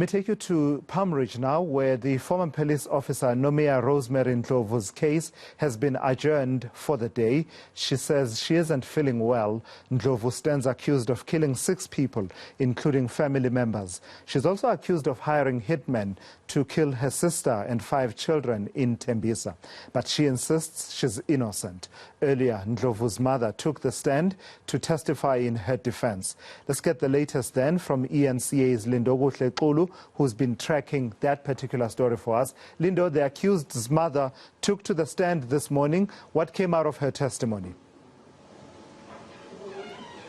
Let me take you to Palm Ridge now, where the former police officer Nomia Rosemary Ndlovu's case has been adjourned for the day. She says she isn't feeling well. Ndlovu stands accused of killing 6 people, including family members. She's also accused of hiring hitmen to kill her sister and 5 children in Tembisa. But she insists she's innocent. Earlier, Ndlovu's mother took the stand to testify in her defense. Let's get the latest then from eNCA's Lindokuhle Xulu, who's been tracking that particular story for us. Lindo, the accused's mother took to the stand this morning. What came out of her testimony?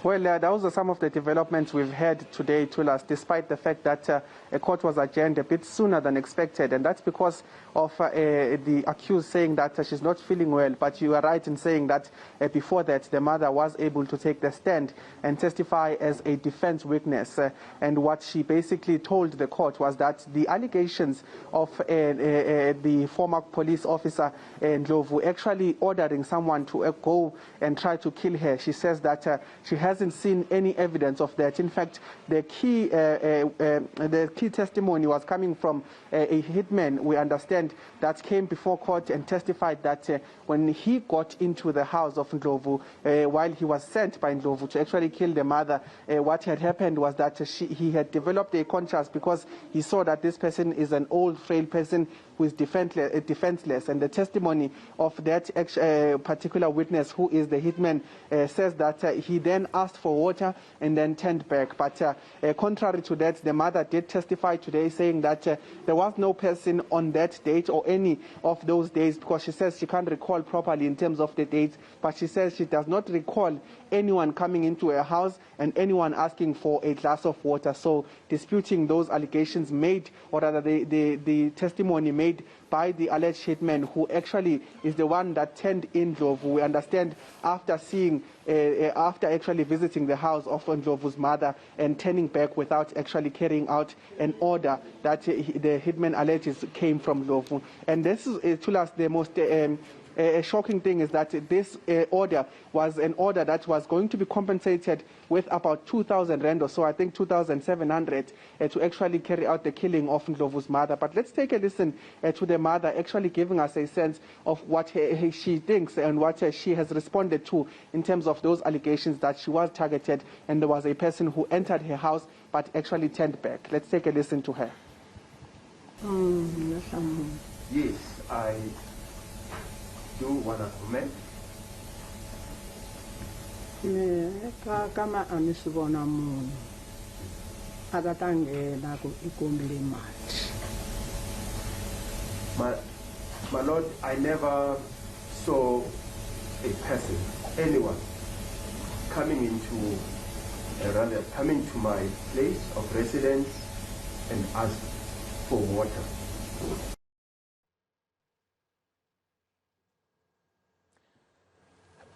Well, those are some of the developments we've had today, Tulas, despite the fact that a court was adjourned a bit sooner than expected. And that's because of the accused saying that she's not feeling well. But you are right in saying that before that, the mother was able to take the stand and testify as a defense witness. And what she basically told the court was that the allegations of the former police officer Ndlovu actually ordering someone to go and try to kill her. She says that she hasn't seen any evidence of that. In fact, the key testimony was coming from a hitman, we understand, that came before court and testified that when he got into the house of Ndlovu, while he was sent by Ndlovu to actually kill the mother, what had happened was that he had developed a conscience because he saw that this person is an old, frail person who is defenseless. And the testimony of that particular witness, who is the hitman, says that he then asked for water and then turned back. But contrary to that, the mother did testify today saying that there was no person on that date or any of those days, because she says she can't recall properly in terms of the dates, but she says she does not recall anyone coming into her house and anyone asking for a glass of water. So disputing those allegations made, or rather the testimony made by the alleged hitman, who actually is the one that turned in Ndlovu. We understand after actually visiting the house of Ndlovu's mother and turning back without actually carrying out an order that the hitman alleges came from Ndlovu. And this is, to us, the most a shocking thing is that this order was an order that was going to be compensated with about 2,000 rand or so, I think 2,700, to actually carry out the killing of Ndlovu's mother. But let's take a listen to the mother actually giving us a sense of what she thinks and what she has responded to in terms of those allegations that she was targeted and there was a person who entered her house but actually turned back. Let's take a listen to her. Yes, I do want to comment. Kama anisibona munhu akatangena ku ikombile mali. My Lord, I never saw a person, anyone, coming to my place of residence and ask for water.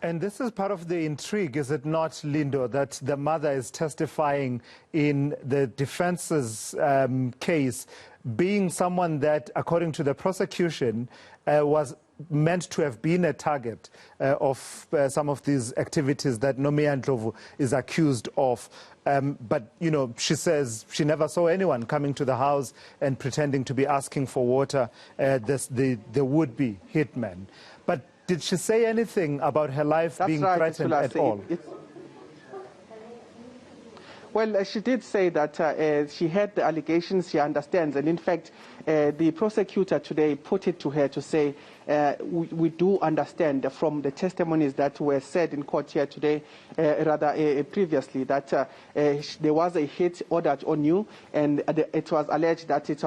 And this is part of the intrigue, is it not, Lindo, that the mother is testifying in the defense's case, being someone that, according to the prosecution, was meant to have been a target of some of these activities that Nomia Ndlovu is accused of. But, you know, she says she never saw anyone coming to the house and pretending to be asking for water, the would-be hitman. But did she say anything about her life being threatened at all? Well, she did say that she heard the allegations, she understands, and in fact, the prosecutor today put it to her to say, we do understand from the testimonies that were said in court here today, previously, that there was a hit ordered on you, and it was alleged that it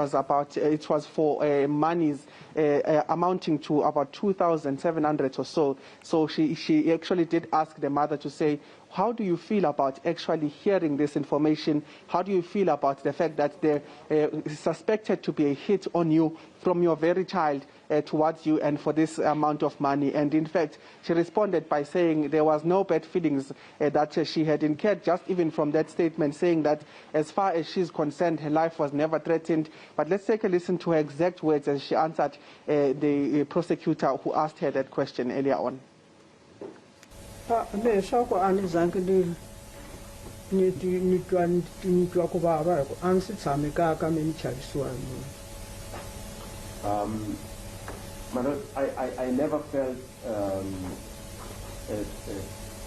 was for monies amounting to about 2,700 or so. So she actually did ask the mother to say, how do you feel about actually hearing this information? How do you feel about the fact that there is suspected to be a hit on you from your very child towards you and for this amount of money? And in fact, she responded by saying there was no bad feelings that she had incurred, just even from that statement, saying that as far as she's concerned, her life was never threatened. But let's take a listen to her exact words as she answered the prosecutor who asked her that question earlier on. ni twa ku vava a ni si tshame ka me ni chavisiwa hi munhu. My lord, I never felt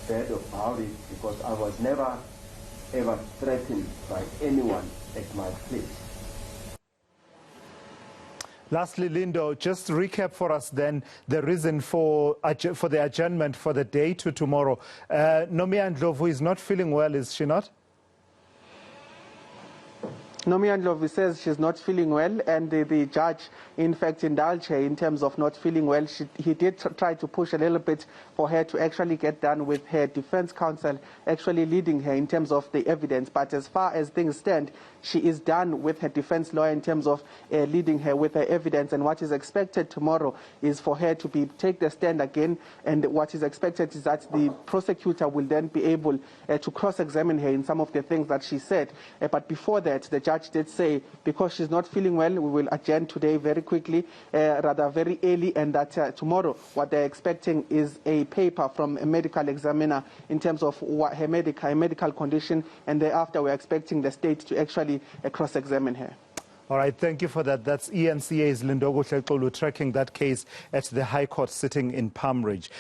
bad about it because I was never ever threatened by anyone at my place. Lastly, Lindo, just recap for us then the reason for the adjournment for the day to tomorrow. Nomia Ndlovu is not feeling well, is she not? Nomia Ndlovu says she's not feeling well, and the judge, in fact, indulged her in terms of not feeling well. He did try to push a little bit for her to actually get done with her defense counsel actually leading her in terms of the evidence. But as far as things stand, she is done with her defense lawyer in terms of leading her with her evidence. And what is expected tomorrow is for her to take the stand again. And what is expected is that the prosecutor will then be able to cross-examine her in some of the things that she said. But before that, the judge did say, because she's not feeling well, we will adjourn today very quickly, rather very early, and that tomorrow what they're expecting is a paper from a medical examiner in terms of what her medical condition, and thereafter we're expecting the state to actually cross-examine her. All right, thank you for that. That's eNCA's Lindokuhle Xulu tracking that case at the High Court sitting in Palm Ridge.